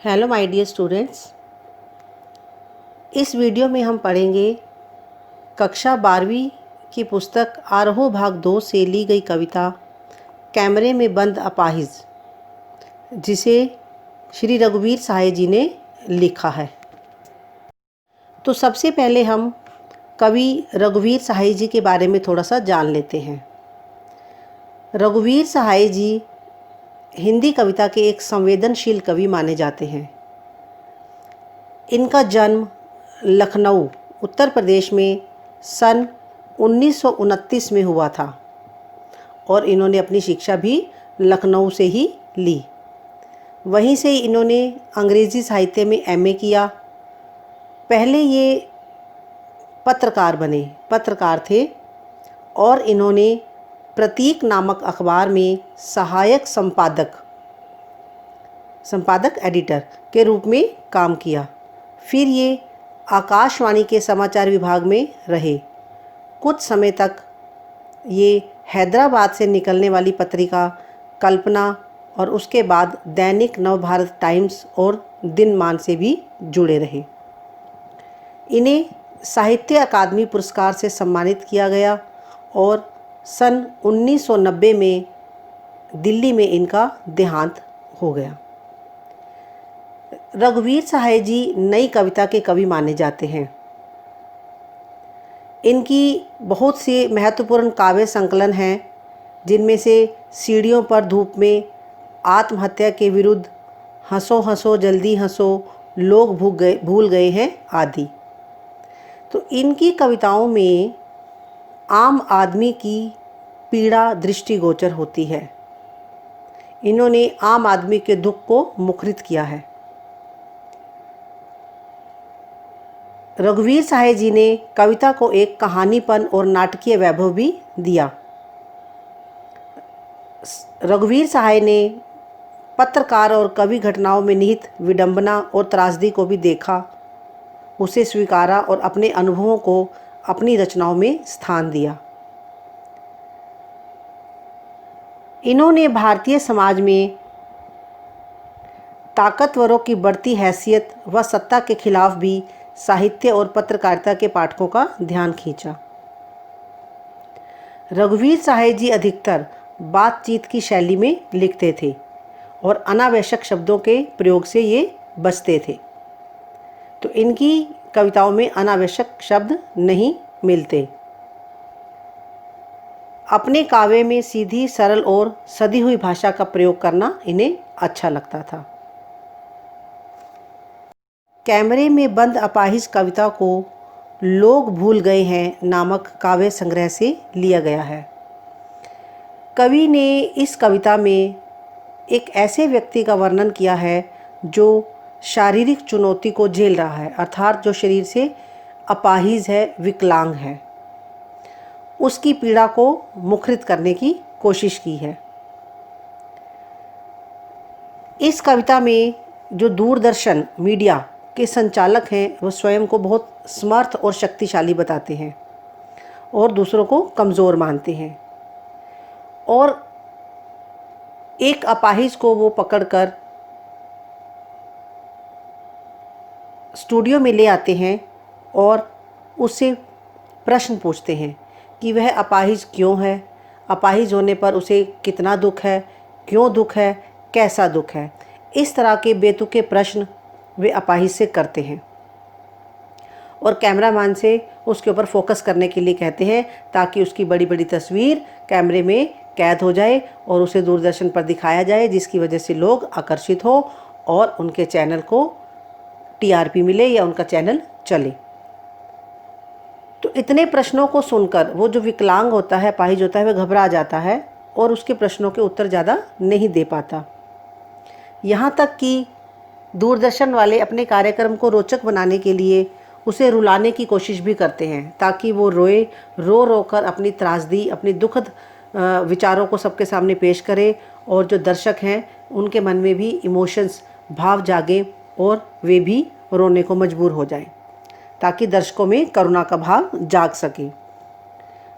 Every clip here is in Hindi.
Hello my dear students. इस वीडियो में हम पढ़ेंगे कक्षा 12वीं की पुस्तक आरोह भाग 2 से ली गई कविता कैमरे में बंद अपाहिज, जिसे श्री रघुवीर सहाय जी ने लिखा है। तो सबसे पहले हम कवि रघुवीर सहाय जी के बारे में थोड़ा सा जान लेते हैं। रघुवीर सहाय जी हिंदी कविता के एक संवेदनशील कवि माने जाते हैं। इनका जन्म लखनऊ उत्तर प्रदेश में सन 1929 में हुआ था और इन्होंने अपनी शिक्षा भी लखनऊ से ही ली। वहीं से इन्होंने अंग्रेज़ी साहित्य में एमए किया। पहले ये पत्रकार थे और इन्होंने प्रतीक नामक अखबार में सहायक संपादक एडिटर के रूप में काम किया। फिर ये आकाशवाणी के समाचार विभाग में रहे। कुछ समय तक ये हैदराबाद से निकलने वाली पत्रिका कल्पना और उसके बाद दैनिक नवभारत टाइम्स और दिनमान से भी जुड़े रहे। इन्हें साहित्य अकादमी पुरस्कार से सम्मानित किया गया और सन 1990 में दिल्ली में इनका देहांत हो गया। रघुवीर सहाय जी नई कविता के कवि माने जाते हैं। इनकी बहुत से महत्वपूर्ण काव्य संकलन हैं, जिनमें से सीढ़ियों पर धूप में, आत्महत्या के विरुद्ध, हंसो हंसो जल्दी हंसो, लोग भूल गए हैं आदि। तो इनकी कविताओं में आम आदमी की पीड़ा दृष्टिगोचर होती है। इन्होंने आम आदमी के दुख को मुखरित किया है। रघुवीर सहाय जी ने कविता को एक कहानीपन और नाटकीय वैभव भी दिया। रघुवीर सहाय ने पत्रकार और कवि घटनाओं में निहित विडंबना और त्रासदी को भी देखा, उसे स्वीकारा और अपने अनुभवों को अपनी रचनाओं में स्थान दिया। इन्होंने भारतीय समाज में ताकतवरों की बढ़ती हैसियत व सत्ता के खिलाफ भी साहित्य और पत्रकारिता के पाठकों का ध्यान खींचा। रघुवीर सहाय जी अधिकतर बातचीत की शैली में लिखते थे और अनावश्यक शब्दों के प्रयोग से ये बचते थे। तो इनकी कविताओं में अनावश्यक शब्द नहीं मिलते। अपने काव्य में सीधी, सरल और सधी हुई भाषा का प्रयोग करना इन्हें अच्छा लगता था। कैमरे में बंद अपाहिज कविता को लोग भूल गए हैं नामक काव्य संग्रह से लिया गया है। कवि ने इस कविता में एक ऐसे व्यक्ति का वर्णन किया है जो शारीरिक चुनौती को झेल रहा है, अर्थात जो शरीर से अपाहिज है, विकलांग है। उसकी पीड़ा को मुखरित करने की कोशिश की है। इस कविता में जो दूरदर्शन मीडिया के संचालक हैं, वो स्वयं को बहुत समर्थ और शक्तिशाली बताते हैं और दूसरों को कमज़ोर मानते हैं, और एक अपाहिज को वो पकड़कर स्टूडियो में ले आते हैं और उससे प्रश्न पूछते हैं कि वह अपाहिज क्यों है, अपाहिज होने पर उसे कितना दुख है, क्यों दुख है, कैसा दुख है। इस तरह के बेतुके प्रश्न वे अपाहिज से करते हैं और कैमरामैन से उसके ऊपर फोकस करने के लिए कहते हैं, ताकि उसकी बड़ी बड़ी तस्वीर कैमरे में कैद हो जाए और उसे दूरदर्शन पर दिखाया जाए, जिसकी वजह से लोग आकर्षित हो और उनके चैनल को टीआरपी मिले या उनका चैनल चले। तो इतने प्रश्नों को सुनकर वो जो विकलांग होता है, अपाहिज होता है, वह घबरा जाता है और उसके प्रश्नों के उत्तर ज़्यादा नहीं दे पाता। यहाँ तक कि दूरदर्शन वाले अपने कार्यक्रम को रोचक बनाने के लिए उसे रुलाने की कोशिश भी करते हैं, ताकि वो रोए, रो कर अपनी त्रासदी, अपनी दुखद विचारों को सबके सामने पेश करे और जो दर्शक हैं उनके मन में भी इमोशंस, भाव जागे और वे भी रोने को मजबूर हो जाएं, ताकि दर्शकों में करुणा का भाव जाग सके।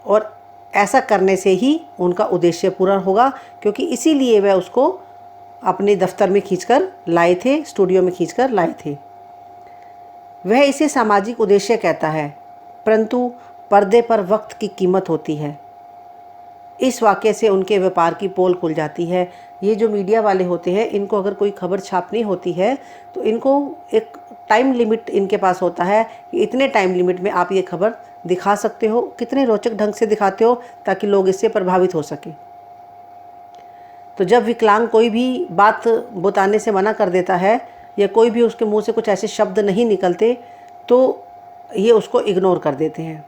और ऐसा करने से ही उनका उद्देश्य पूरा होगा, क्योंकि इसीलिए वह उसको अपने दफ्तर में खींचकर लाए थे, स्टूडियो में खींचकर लाए थे। वह इसे सामाजिक उद्देश्य कहता है, परंतु पर्दे पर वक्त की कीमत होती है। इस वाक़ये से उनके व्यापार की पोल खुल जाती है। ये जो मीडिया वाले होते हैं, इनको अगर कोई खबर छापनी होती है तो इनको एक टाइम लिमिट इनके पास होता है कि इतने टाइम लिमिट में आप ये खबर दिखा सकते हो। कितने रोचक ढंग से दिखाते हो ताकि लोग इससे प्रभावित हो सकें। तो जब विकलांग कोई भी बात बताने से मना कर देता है या कोई भी उसके मुंह से कुछ ऐसे शब्द नहीं निकलते तो ये उसको इग्नोर कर देते हैं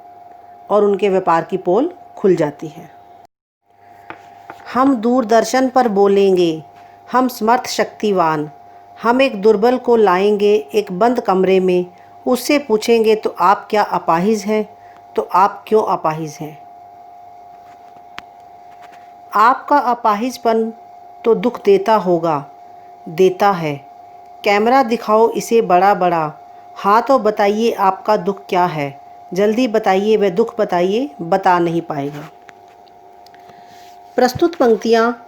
और उनके व्यापार की पोल खुल जाती है। हम दूरदर्शन पर बोलेंगे, हम समर्थ शक्तिवान, हम एक दुर्बल को लाएंगे एक बंद कमरे में, उससे पूछेंगे तो आप क्या अपाहिज हैं, तो आप क्यों अपाहिज हैं। आपका अपाहिजपन तो दुख देता होगा, देता है। कैमरा दिखाओ इसे बड़ा बड़ा, हाँ तो बताइए आपका दुख क्या है, जल्दी बताइए वह दुख बताइए, बता नहीं पाएगा। प्रस्तुत पंक्तियाँ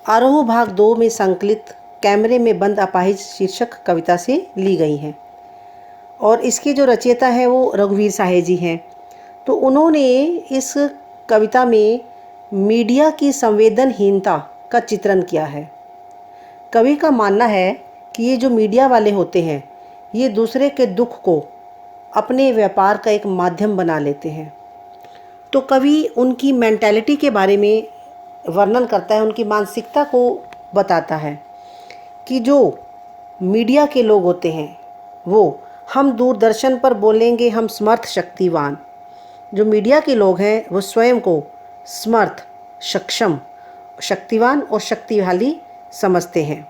आरोह भाग 2 में संकलित कैमरे में बंद अपाहिज शीर्षक कविता से ली गई हैं और इसके जो रचयिता है वो रघुवीर साहे जी हैं। तो उन्होंने इस कविता में मीडिया की संवेदनहीनता का चित्रण किया है। कवि का मानना है कि ये जो मीडिया वाले होते हैं ये दूसरे के दुख को अपने व्यापार का एक माध्यम बना लेते हैं। तो कवि उनकी मेंटालिटी के बारे में वर्णन करता है, उनकी मानसिकता को बताता है कि जो मीडिया के लोग होते हैं वो हम दूरदर्शन पर बोलेंगे हम समर्थ शक्तिवान। जो मीडिया के लोग हैं वो स्वयं को समर्थ, सक्षम, शक्तिवान और शक्तिशाली समझते हैं।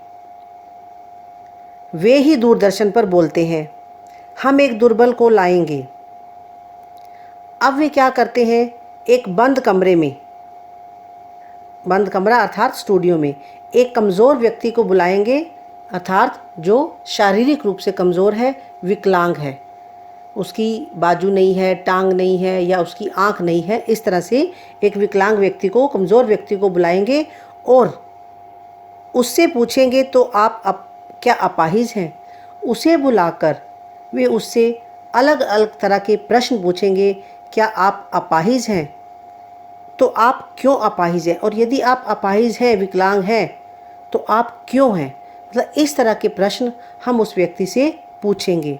वे ही दूरदर्शन पर बोलते हैं हम एक दुर्बल को लाएंगे। अब वे क्या करते हैं, एक बंद कमरे में, बंद कमरा अर्थात स्टूडियो में, एक कमज़ोर व्यक्ति को बुलाएंगे अर्थात जो शारीरिक रूप से कमज़ोर है, विकलांग है, उसकी बाजू नहीं है, टांग नहीं है या उसकी आँख नहीं है, इस तरह से एक विकलांग व्यक्ति को, कमज़ोर व्यक्ति को बुलाएंगे और उससे पूछेंगे तो आप क्या अपाहिज हैं। उसे बुलाकर वे उससे अलग अलग तरह के प्रश्न पूछेंगे, क्या आप अपाहिज हैं, तो आप क्यों अपाहिज हैं, और यदि आप अपाहिज हैं, विकलांग हैं, तो आप क्यों हैं। मतलब इस तरह के प्रश्न हम उस व्यक्ति से पूछेंगे।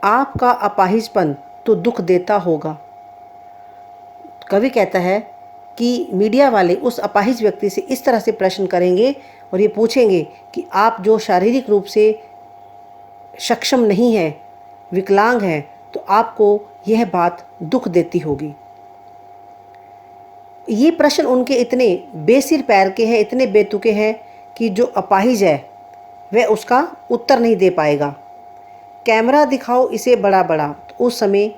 आपका अपाहिजपन तो दुख देता होगा। कवि कहता है कि मीडिया वाले उस अपाहिज व्यक्ति से इस तरह से प्रश्न करेंगे और ये पूछेंगे कि आप जो शारीरिक रूप से सक्षम नहीं हैं, विकलांग हैं, तो आपको यह बात दुख देती होगी। ये प्रश्न उनके इतने बेसिर पैर के हैं, इतने बेतुके हैं कि जो अपाहिज है वह उसका उत्तर नहीं दे पाएगा। कैमरा दिखाओ इसे बड़ा बड़ा, तो उस समय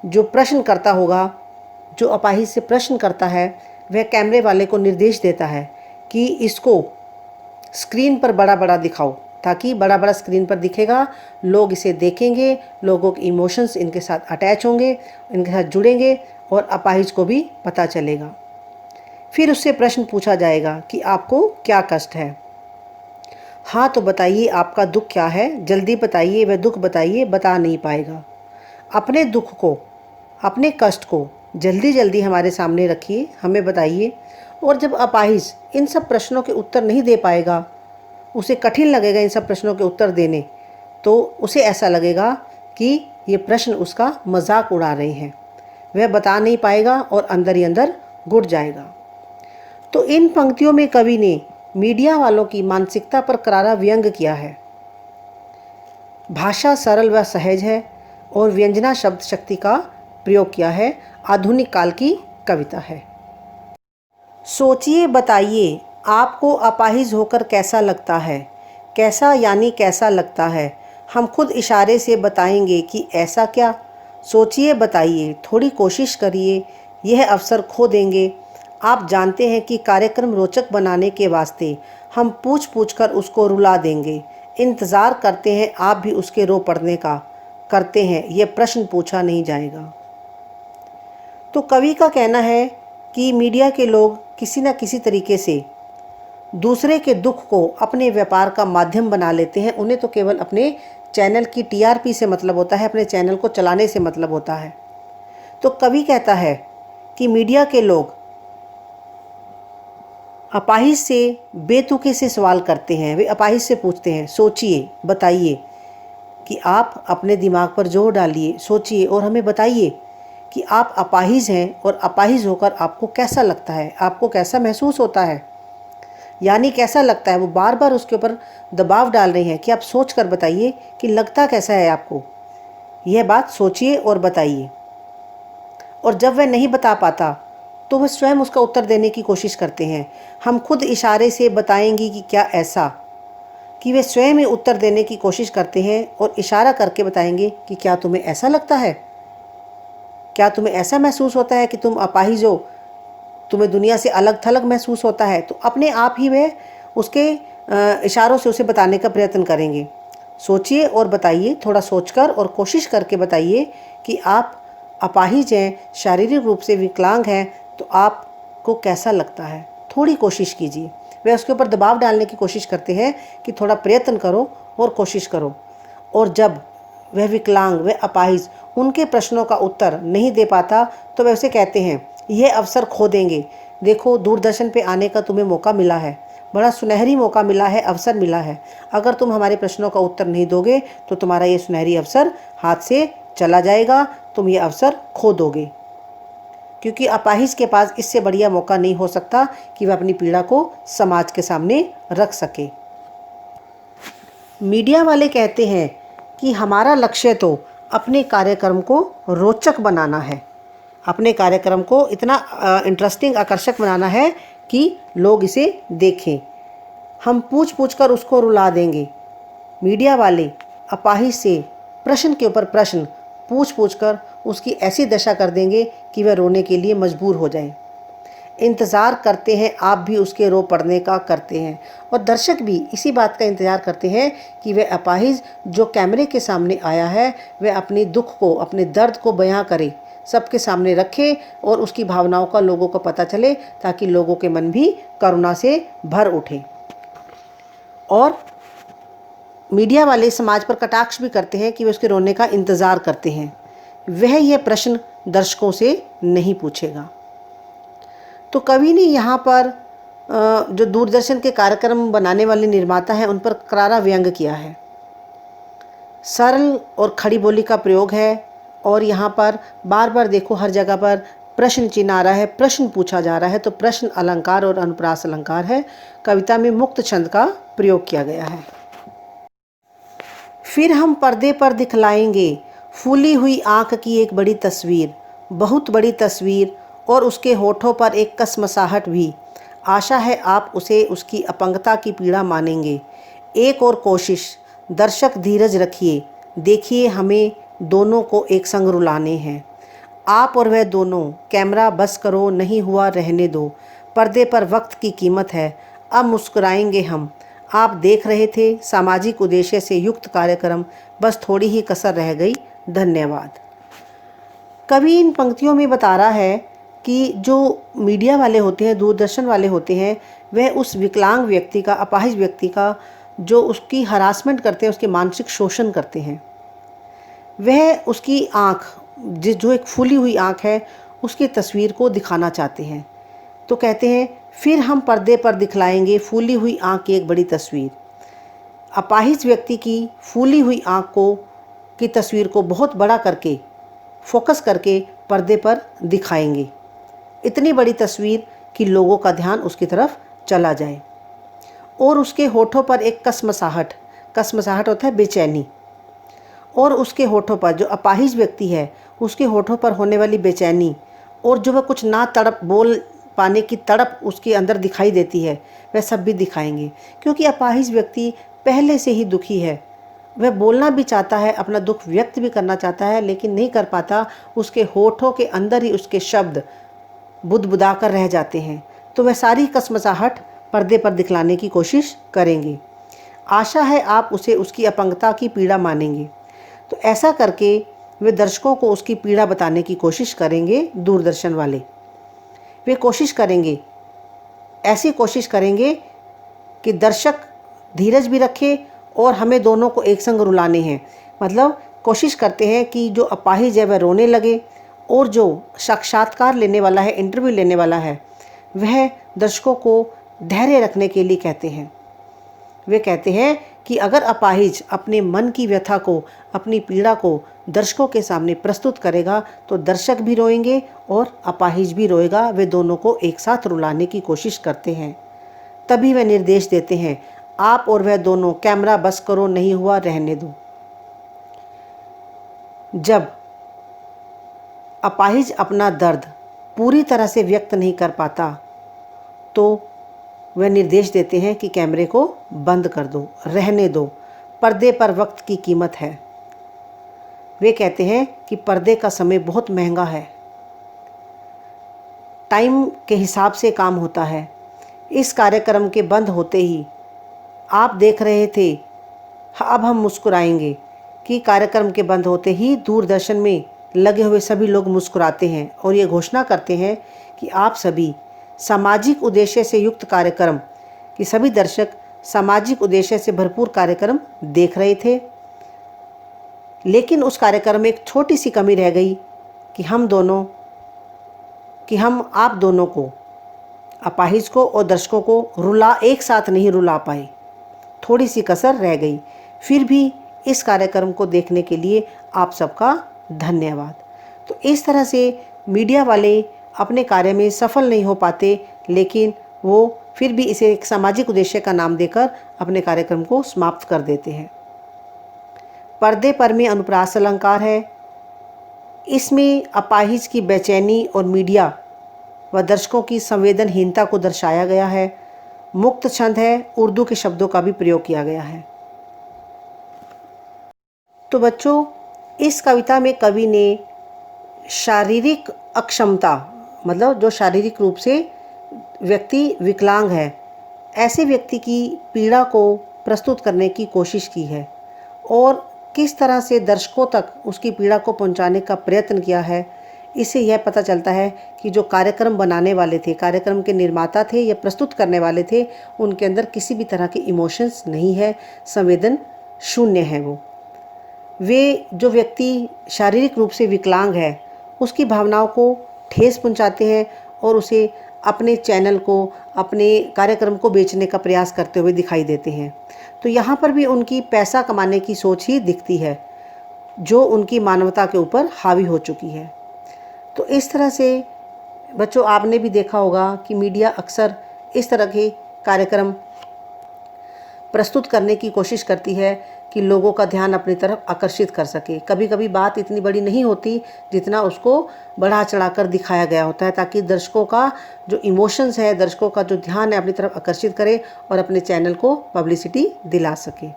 जो प्रश्न करता होगा, जो अपाहिज से प्रश्न करता है, वह कैमरे वाले को निर्देश देता है कि इसको स्क्रीन पर बड़ा बड़ा दिखाओ, ताकि बड़ा बड़ा स्क्रीन पर दिखेगा, लोग इसे देखेंगे, लोगों के इमोशंस इनके साथ अटैच होंगे, इनके साथ जुड़ेंगे और अपाहिज को भी पता चलेगा। फिर उससे प्रश्न पूछा जाएगा कि आपको क्या कष्ट है, हाँ तो बताइए आपका दुख क्या है, जल्दी बताइए वह दुख बताइए, बता नहीं पाएगा। अपने दुख को, अपने कष्ट को जल्दी जल्दी हमारे सामने रखिए, हमें बताइए। और जब अपाहिज इन सब प्रश्नों के उत्तर नहीं दे पाएगा, उसे कठिन लगेगा इन सब प्रश्नों के उत्तर देने, तो उसे ऐसा लगेगा कि ये प्रश्न उसका मजाक उड़ा रहे हैं, वह बता नहीं पाएगा और अंदर ही अंदर घुट जाएगा। तो इन पंक्तियों में कवि ने मीडिया वालों की मानसिकता पर करारा व्यंग किया है। भाषा सरल व सहज है और व्यंजना शब्द शक्ति का प्रयोग किया है। आधुनिक काल की कविता है। सोचिए बताइए आपको अपाहिज होकर कैसा लगता है, कैसा यानी कैसा लगता है, हम खुद इशारे से बताएंगे कि ऐसा क्या। सोचिए बताइए, थोड़ी कोशिश करिए, यह अवसर खो देंगे। आप जानते हैं कि कार्यक्रम रोचक बनाने के वास्ते हम पूछ पूछ कर उसको रुला देंगे। इंतज़ार करते हैं आप भी उसके रो पड़ने का, करते हैं, यह प्रश्न पूछा नहीं जाएगा। तो कवि का कहना है कि मीडिया के लोग किसी न किसी तरीके से दूसरे के दुख को अपने व्यापार का माध्यम बना लेते हैं। उन्हें तो केवल अपने चैनल की टीआरपी से मतलब होता है, अपने चैनल को चलाने से मतलब होता है। तो कवि कहता है कि मीडिया के लोग अपाहिज से बेतुके से सवाल करते हैं। वे अपाहिज से पूछते हैं, सोचिए, बताइए, कि आप अपने दिमाग पर जोर डालिए, सोचिए और हमें बताइए कि आप अपाहिज हैं और अपाहिज होकर आपको कैसा लगता है, आपको कैसा महसूस होता है, यानी कैसा लगता है। वो बार बार उसके ऊपर दबाव डाल रही हैं कि आप सोच कर बताइए कि लगता कैसा है आपको, यह बात सोचिए और बताइए। और जब वह नहीं बता पाता तो वह स्वयं उसका उत्तर देने की कोशिश करते हैं। हम खुद इशारे से बताएंगी कि क्या ऐसा, कि वे स्वयं ही उत्तर देने की कोशिश करते हैं और इशारा करके बताएंगे कि क्या तुम्हें ऐसा लगता है, क्या तुम्हें ऐसा महसूस होता है कि तुम अपाहिज हो, तुम्हें दुनिया से अलग थलग महसूस होता है। तो अपने आप ही वे उसके इशारों से उसे बताने का प्रयत्न करेंगे। सोचिए और बताइए, थोड़ा सोचकर और कोशिश करके बताइए कि आप अपाहिज हैं, शारीरिक रूप से विकलांग हैं, तो आपको कैसा लगता है। थोड़ी कोशिश कीजिए। वे उसके ऊपर दबाव डालने की कोशिश करते हैं कि थोड़ा प्रयत्न करो और कोशिश करो। और जब वह विकलांग, वह अपाहिज उनके प्रश्नों का उत्तर नहीं दे पाता तो वे उसे कहते हैं, यह अवसर खो देंगे। देखो, दूरदर्शन पे आने का तुम्हें मौका मिला है, बड़ा सुनहरी मौका मिला है, अवसर मिला है। अगर तुम हमारे प्रश्नों का उत्तर नहीं दोगे तो तुम्हारा ये सुनहरी अवसर हाथ से चला जाएगा, तुम ये अवसर खो दोगे। क्योंकि अपाहिज के पास इससे बढ़िया मौका नहीं हो सकता कि वह अपनी पीड़ा को समाज के सामने रख सके। मीडिया वाले कहते हैं कि हमारा लक्ष्य तो अपने कार्यक्रम को रोचक बनाना है, अपने कार्यक्रम को इतना इंटरेस्टिंग, आकर्षक बनाना है कि लोग इसे देखें। हम पूछ पूछ कर उसको रुला देंगे। मीडिया वाले अपाहिज से प्रश्न के ऊपर प्रश्न पूछ पूछ कर उसकी ऐसी दशा कर देंगे कि वह रोने के लिए मजबूर हो जाए। इंतज़ार करते हैं, आप भी उसके रो पड़ने का करते हैं, और दर्शक भी इसी बात का इंतज़ार करते हैं कि वह अपाहिज जो कैमरे के सामने आया है वह अपने दुख को, अपने दर्द को बयां करे, सबके सामने रखे और उसकी भावनाओं का लोगों को पता चले, ताकि लोगों के मन भी करुणा से भर उठे। और मीडिया वाले समाज पर कटाक्ष भी करते हैं कि वे उसके रोने का इंतज़ार करते हैं। वह यह प्रश्न दर्शकों से नहीं पूछेगा। तो कवि ने यहाँ पर जो दूरदर्शन के कार्यक्रम बनाने वाले निर्माता हैं उन पर करारा व्यंग किया है। सरल और खड़ी बोली का प्रयोग है, और यहाँ पर बार बार देखो हर जगह पर प्रश्न चिन्ह आ रहा है, प्रश्न पूछा जा रहा है। तो प्रश्न अलंकार और अनुप्रास अलंकार है। कविता में मुक्त छंद का प्रयोग किया गया है। फिर हम पर्दे पर दिखलाएंगे फूली हुई आँख की एक बड़ी तस्वीर, बहुत बड़ी तस्वीर, और उसके होठों पर एक कसमसाहट भी। आशा है आप उसे उसकी अपंगता की पीड़ा मानेंगे। एक और कोशिश, दर्शक धीरज रखिए, देखिए हमें दोनों को एक संग रुलाने हैं। आप और वह दोनों, कैमरा बस करो, नहीं हुआ रहने दो। पर्दे पर वक्त की कीमत है, अब मुस्कुराएंगे हम। आप देख रहे थे सामाजिक उद्देश्य से युक्त कार्यक्रम, बस थोड़ी ही कसर रह गई। धन्यवाद। कवि इन पंक्तियों में बता रहा है कि जो मीडिया वाले होते हैं, दूरदर्शन वाले होते हैं, वह उस विकलांग व्यक्ति का, अपाहिज व्यक्ति का जो उसकी हरासमेंट करते हैं, उसके मानसिक शोषण करते हैं। वह उसकी आँख, जो एक फूली हुई आँख है, उसकी तस्वीर को दिखाना चाहते हैं। तो कहते हैं फिर हम पर्दे पर दिखलाएंगे फूली हुई आँख की एक बड़ी तस्वीर। अपाहिज व्यक्ति की फूली हुई आँख की तस्वीर को बहुत बड़ा करके, फोकस करके पर्दे पर दिखाएंगे। इतनी बड़ी तस्वीर कि लोगों का ध्यान उसकी तरफ चला जाए। और उसके होठों पर एक कसमसाहट, कसमसाहट होता है बेचैनी, और उसके होठों पर, जो अपाहिज व्यक्ति है उसके होठों पर होने वाली बेचैनी, और जो वह कुछ ना तड़प, बोल पाने की तड़प उसके अंदर दिखाई देती है, वह सब भी दिखाएंगे। क्योंकि अपाहिज व्यक्ति पहले से ही दुखी है, वह बोलना भी चाहता है, अपना दुख व्यक्त भी करना चाहता है, लेकिन नहीं कर पाता। उसके होठों के अंदर ही उसके शब्द बुदबुदा कर रह जाते हैं। तो वह सारी कसमसाहट पर्दे पर दिखलाने की कोशिश करेंगे। आशा है आप उसे उसकी अपंगता की पीड़ा मानेंगे। तो ऐसा करके वे दर्शकों को उसकी पीड़ा बताने की कोशिश करेंगे दूरदर्शन वाले। वे कोशिश करेंगे, ऐसी कोशिश करेंगे कि दर्शक धीरज भी रखे और हमें दोनों को एक संग रुलाने हैं। मतलब कोशिश करते हैं कि जो अपाहिज है वह रोने लगे और जो साक्षात्कार लेने वाला है, इंटरव्यू लेने वाला है, वह दर्शकों को धैर्य रखने के लिए कहते हैं। वे कहते हैं कि अगर अपाहिज अपने मन की व्यथा को, अपनी पीड़ा को दर्शकों के सामने प्रस्तुत करेगा तो दर्शक भी रोएंगे और अपाहिज भी रोएगा। वे दोनों को एक साथ रुलाने की कोशिश करते हैं। तभी वे निर्देश देते हैं, आप और वह दोनों कैमरा बस करो, नहीं हुआ रहने दो। जब अपाहिज अपना दर्द पूरी तरह से व्यक्त नहीं कर पाता तो वह निर्देश देते हैं कि कैमरे को बंद कर दो, रहने दो, पर्दे पर वक्त की कीमत है। वे कहते हैं कि पर्दे का समय बहुत महंगा है, टाइम के हिसाब से काम होता है। इस कार्यक्रम के बंद होते ही आप देख रहे थे, अब हम मुस्कुराएंगे, कि कार्यक्रम के बंद होते ही दूरदर्शन में लगे हुए सभी लोग मुस्कुराते हैं और ये घोषणा करते हैं कि आप सभी सामाजिक उद्देश्य से युक्त कार्यक्रम, कि सभी दर्शक सामाजिक उद्देश्य से भरपूर कार्यक्रम देख रहे थे। लेकिन उस कार्यक्रम में एक छोटी सी कमी रह गई कि हम आप दोनों को, अपाहिज को और दर्शकों को एक साथ नहीं रुला पाए। थोड़ी सी कसर रह गई। फिर भी इस कार्यक्रम को देखने के लिए आप सबका धन्यवाद। तो इस तरह से मीडिया वाले अपने कार्य में सफल नहीं हो पाते, लेकिन वो फिर भी इसे एक सामाजिक उद्देश्य का नाम देकर अपने कार्यक्रम को समाप्त कर देते हैं। पर्दे पर में अनुप्रास अलंकार है। इसमें अपाहिज की बेचैनी और मीडिया व दर्शकों की संवेदनहीनता को दर्शाया गया है। मुक्त छंद है, उर्दू के शब्दों का भी प्रयोग किया गया है। तो बच्चों, इस कविता में कवि ने शारीरिक अक्षमता, मतलब जो शारीरिक रूप से व्यक्ति विकलांग है, ऐसे व्यक्ति की पीड़ा को प्रस्तुत करने की कोशिश की है और किस तरह से दर्शकों तक उसकी पीड़ा को पहुंचाने का प्रयत्न किया है। इससे यह पता चलता है कि जो कार्यक्रम बनाने वाले थे, कार्यक्रम के निर्माता थे या प्रस्तुत करने वाले थे, उनके अंदर किसी भी तरह के इमोशंस नहीं है, संवेदन शून्य है। वे जो व्यक्ति शारीरिक रूप से विकलांग है, उसकी भावनाओं को ठेस पहुंचाते हैं और उसे अपने चैनल को, अपने कार्यक्रम को बेचने का प्रयास करते हुए दिखाई देते हैं। तो यहाँ पर भी उनकी पैसा कमाने की सोच ही दिखती है, जो उनकी मानवता के ऊपर हावी हो चुकी है। तो इस तरह से बच्चों, आपने भी देखा होगा कि मीडिया अक्सर इस तरह के कार्यक्रम प्रस्तुत करने की कोशिश करती है कि लोगों का ध्यान अपनी तरफ आकर्षित कर सके। कभी कभी बात इतनी बड़ी नहीं होती जितना उसको बढ़ा चढ़ाकर दिखाया गया होता है, ताकि दर्शकों का जो इमोशंस है, दर्शकों का जो ध्यान है, अपनी तरफ आकर्षित करे और अपने चैनल को पब्लिसिटी दिला सके।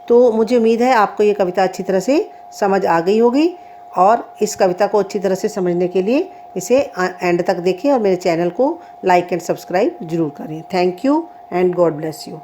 तो मुझे उम्मीद है आपको ये कविता अच्छी तरह से समझ आ गई होगी और इस कविता को अच्छी तरह से समझने के लिए इसे एंड तक देखें और मेरे चैनल को लाइक एंड सब्सक्राइब जरूर करें। Thank you and God bless you.